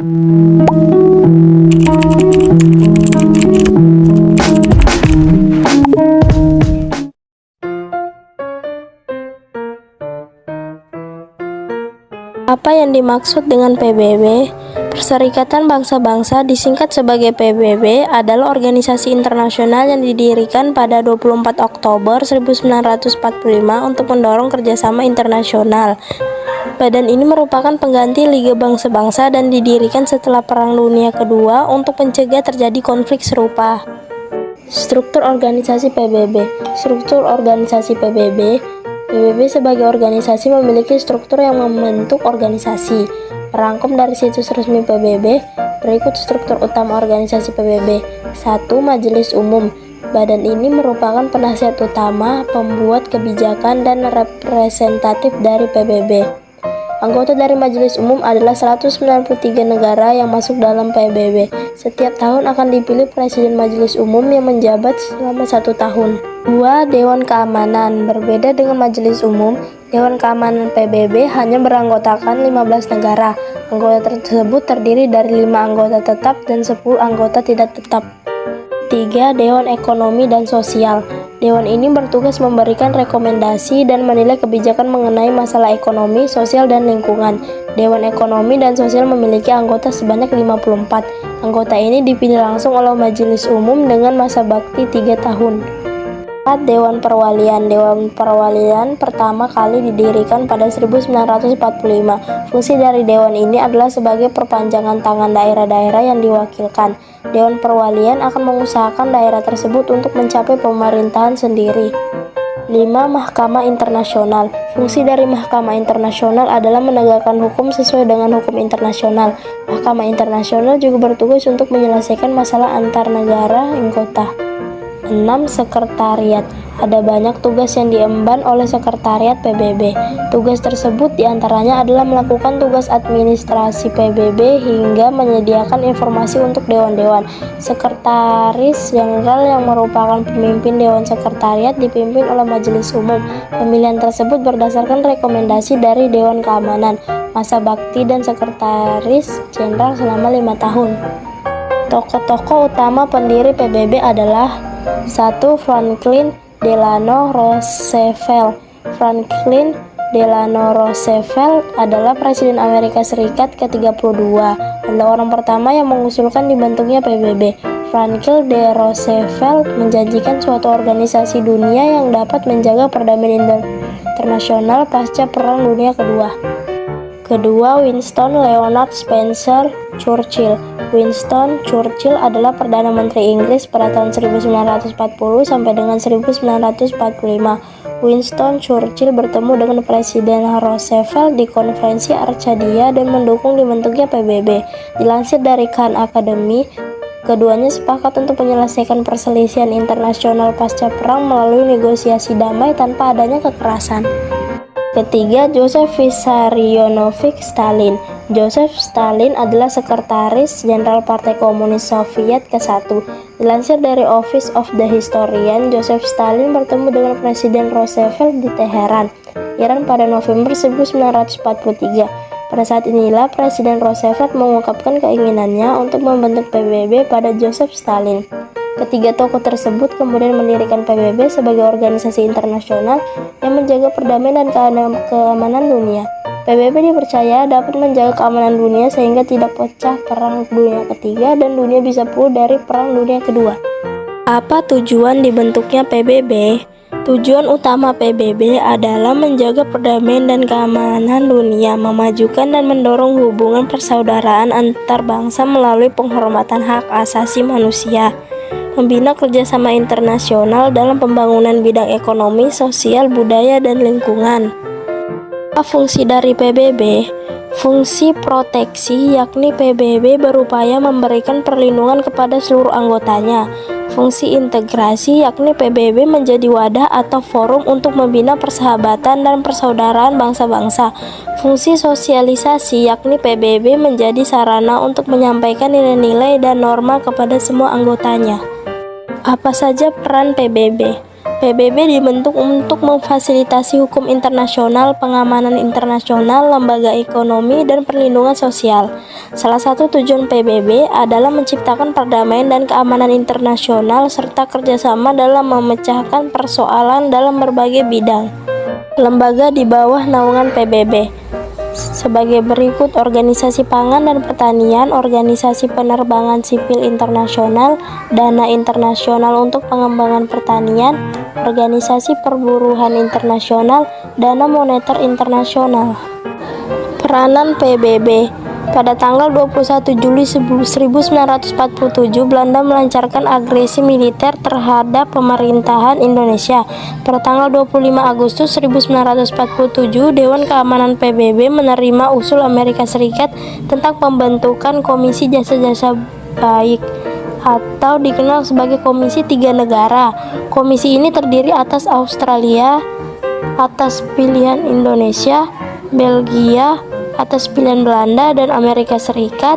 Apa yang dimaksud dengan PBB? Perserikatan Bangsa-Bangsa, disingkat sebagai PBB, adalah organisasi internasional yang didirikan pada 24 Oktober 1945 untuk mendorong kerjasama internasional. Badan ini merupakan pengganti Liga Bangsa-Bangsa dan didirikan setelah Perang Dunia Kedua untuk mencegah terjadi konflik serupa. Struktur organisasi PBB. Struktur organisasi PBB sebagai organisasi memiliki struktur yang membentuk organisasi. Merangkum dari situs resmi PBB, berikut struktur utama organisasi PBB. 1. Majelis Umum. Badan ini merupakan penasihat utama, pembuat kebijakan, dan representatif dari PBB. Anggota dari Majelis Umum adalah 193 negara yang masuk dalam PBB. Setiap tahun akan dipilih Presiden Majelis Umum yang menjabat selama 1 tahun. 2. Dewan Keamanan. Berbeda dengan Majelis Umum, Dewan Keamanan PBB hanya beranggotakan 15 negara. Anggota tersebut terdiri dari 5 anggota tetap dan 10 anggota tidak tetap. 3. Dewan Ekonomi dan Sosial. Dewan ini bertugas memberikan rekomendasi dan menilai kebijakan mengenai masalah ekonomi, sosial, dan lingkungan. Dewan Ekonomi dan Sosial memiliki anggota sebanyak 54. Anggota ini dipilih langsung oleh Majelis Umum dengan masa bakti 3 tahun. 4. Dewan Perwalian. Dewan Perwalian pertama kali didirikan pada 1945. Fungsi dari dewan ini adalah sebagai perpanjangan tangan daerah-daerah yang diwakilkan. Dewan Perwalian akan mengusahakan daerah tersebut untuk mencapai pemerintahan sendiri. 5. Mahkamah Internasional. Fungsi dari Mahkamah Internasional adalah menegakkan hukum sesuai dengan hukum internasional. Mahkamah Internasional juga bertugas untuk menyelesaikan masalah antar negara anggota. 6. Sekretariat. Ada banyak tugas yang diemban oleh Sekretariat PBB. Tugas tersebut diantaranya adalah melakukan tugas administrasi PBB hingga menyediakan informasi untuk dewan-dewan. Sekretaris Jenderal yang merupakan pemimpin Dewan Sekretariat dipimpin oleh Majelis Umum. Pemilihan tersebut berdasarkan rekomendasi dari Dewan Keamanan. Masa bakti dan Sekretaris Jenderal selama 5 tahun. Tokoh-tokoh utama pendiri PBB adalah 1. Franklin Delano Roosevelt. Franklin Delano Roosevelt adalah Presiden Amerika Serikat ke-32. Adalah orang pertama yang mengusulkan dibentuknya PBB. Franklin D. Roosevelt menjanjikan suatu organisasi dunia yang dapat menjaga perdamaian internasional pasca Perang Dunia Kedua. Kedua, Winston Leonard Spencer Churchill. Winston Churchill adalah Perdana Menteri Inggris pada tahun 1940 sampai dengan 1945. Winston Churchill bertemu dengan Presiden Roosevelt di konferensi Arcadia dan mendukung dibentuknya PBB. Dilansir dari Khan Academy, keduanya sepakat untuk menyelesaikan perselisihan internasional pasca perang melalui negosiasi damai tanpa adanya kekerasan. Ketiga, Joseph Vissarionovich Stalin. Joseph Stalin adalah Sekretaris Jenderal Partai Komunis Soviet ke-1. Dilansir dari Office of the Historian, Joseph Stalin bertemu dengan Presiden Roosevelt di Teheran, Iran pada November 1943. Pada saat inilah Presiden Roosevelt mengungkapkan keinginannya untuk membentuk PBB pada Joseph Stalin. Ketiga tokoh tersebut kemudian mendirikan PBB sebagai organisasi internasional yang menjaga perdamaian dan keamanan dunia. PBB dipercaya dapat menjaga keamanan dunia sehingga tidak pecah Perang Dunia Ketiga dan dunia bisa pulih dari Perang Dunia Kedua. Apa tujuan dibentuknya PBB? Tujuan utama PBB adalah menjaga perdamaian dan keamanan dunia, memajukan dan mendorong hubungan persaudaraan antar bangsa melalui penghormatan hak asasi manusia, membina kerjasama internasional dalam pembangunan bidang ekonomi, sosial, budaya, dan lingkungan. Apa fungsi dari PBB? Fungsi proteksi, yakni PBB berupaya memberikan perlindungan kepada seluruh anggotanya. Fungsi integrasi, yakni PBB menjadi wadah atau forum untuk membina persahabatan dan persaudaraan bangsa-bangsa. Fungsi sosialisasi, yakni PBB menjadi sarana untuk menyampaikan nilai-nilai dan norma kepada semua anggotanya. Apa saja peran PBB? PBB dibentuk untuk memfasilitasi hukum internasional, pengamanan internasional, lembaga ekonomi, dan perlindungan sosial. Salah satu tujuan PBB adalah menciptakan perdamaian dan keamanan internasional serta kerjasama dalam memecahkan persoalan dalam berbagai bidang. Lembaga di bawah naungan PBB sebagai berikut: Organisasi Pangan dan Pertanian, Organisasi Penerbangan Sipil Internasional, Dana Internasional untuk Pengembangan Pertanian, Organisasi Perburuhan Internasional, Dana Moneter Internasional. Peranan PBB. Pada tanggal 21 Juli 1947, Belanda melancarkan agresi militer terhadap pemerintahan Indonesia. Pada tanggal 25 Agustus 1947, Dewan Keamanan PBB menerima usul Amerika Serikat tentang pembentukan Komisi Jasa-Jasa Baik atau dikenal sebagai Komisi Tiga Negara. Komisi ini terdiri atas Australia, atas pilihan Indonesia, Belgia, atas pilihan Belanda, dan Amerika Serikat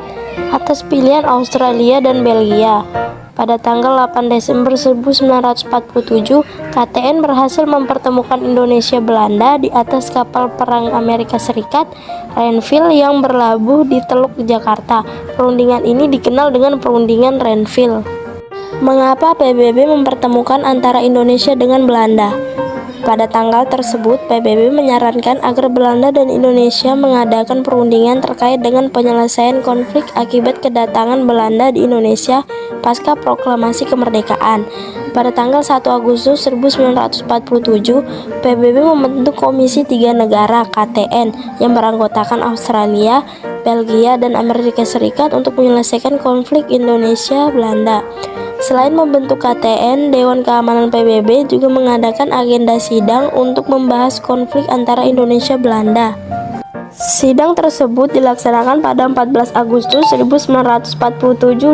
atas pilihan Australia dan Belgia. Pada tanggal 8 Desember 1947, KTN berhasil mempertemukan Indonesia Belanda di atas kapal perang Amerika Serikat Renville yang berlabuh di Teluk Jakarta. Perundingan ini dikenal dengan Perundingan Renville. Mengapa PBB mempertemukan antara Indonesia dengan Belanda? Pada tanggal tersebut, PBB menyarankan agar Belanda dan Indonesia mengadakan perundingan terkait dengan penyelesaian konflik akibat kedatangan Belanda di Indonesia pasca proklamasi kemerdekaan. Pada tanggal 1 Agustus 1947, PBB membentuk Komisi Tiga Negara (KTN) yang beranggotakan Australia, Belgia, dan Amerika Serikat untuk menyelesaikan konflik Indonesia-Belanda. Selain membentuk KTN, Dewan Keamanan PBB juga mengadakan agenda sidang untuk membahas konflik antara Indonesia-Belanda. Sidang tersebut dilaksanakan pada 14 Agustus 1947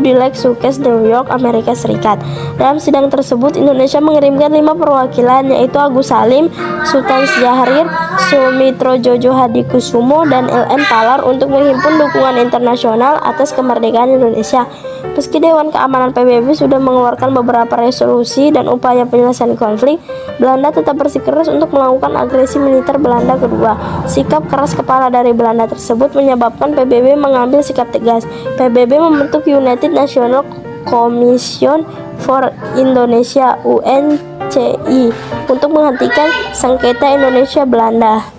di Lake Success, New York, Amerika Serikat. Dalam sidang tersebut, Indonesia mengirimkan 5 perwakilan, yaitu Agus Salim, Sultan Syahrir, Sumitro Jojo Hadikusumo, dan LN Palar untuk menghimpun dukungan internasional atas kemerdekaan Indonesia. Meski Dewan Keamanan PBB sudah mengeluarkan beberapa resolusi dan upaya penyelesaian konflik, Belanda tetap bersikeras untuk melakukan agresi militer Belanda kedua. Sikap keras kepala dari Belanda tersebut menyebabkan PBB mengambil sikap tegas. PBB membentuk United National Commission for Indonesia (UNCI) untuk menghentikan sengketa Indonesia-Belanda.